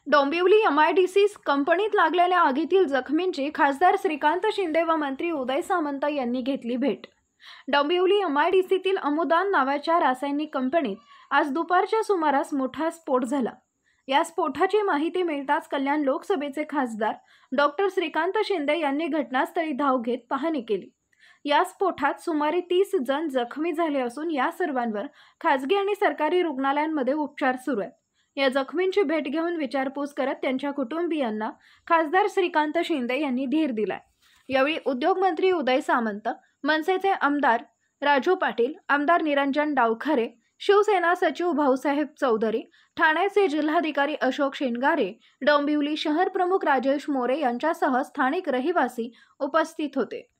Dombivli MIDC कंपनीत लागलेल्या आगीतील जखमींची खासदार श्रीकांत शिंदे व मंत्री उदय सामंत यांनी घेतली भेट। डोंबिवली एमआयडीसीतील अमुदान नावाच्या रासायनिक कंपनीत आज दुपारच्या सुमारास मोठा स्फोट झाला। या स्फोटाची माहिती मिळताच कल्याण लोकसभेचे खासदार डॉक्टर श्रीकांत शिंदे यांनी घटनास्थळी धाव घेत पाहणी केली। या स्फोटात सुमारे 30 जण जखमी झाले असून या सर्वांवर खासगी आणि सरकारी रुग्णालयांमध्ये उपचार सुरू आहेत। या जखमींची भेट घेऊन विचारपूस करत त्यांच्या कुटुंबियांना खासदार श्रीकांत शिंदे यांनी धीर दिलाय। यावेळी उद्योग मंत्री उदय सामंत, मनसेचे आमदार राजू पाटील, आमदार निरंजन डावखरे, शिवसेना सचिव भाऊसाहेब चौधरी, ठाण्याचे जिल्हाधिकारी अशोक शेंगारे, डोंबिवली शहर प्रमुख राजेश मोरे यांच्यासह स्थानिक रहिवासी उपस्थित होते।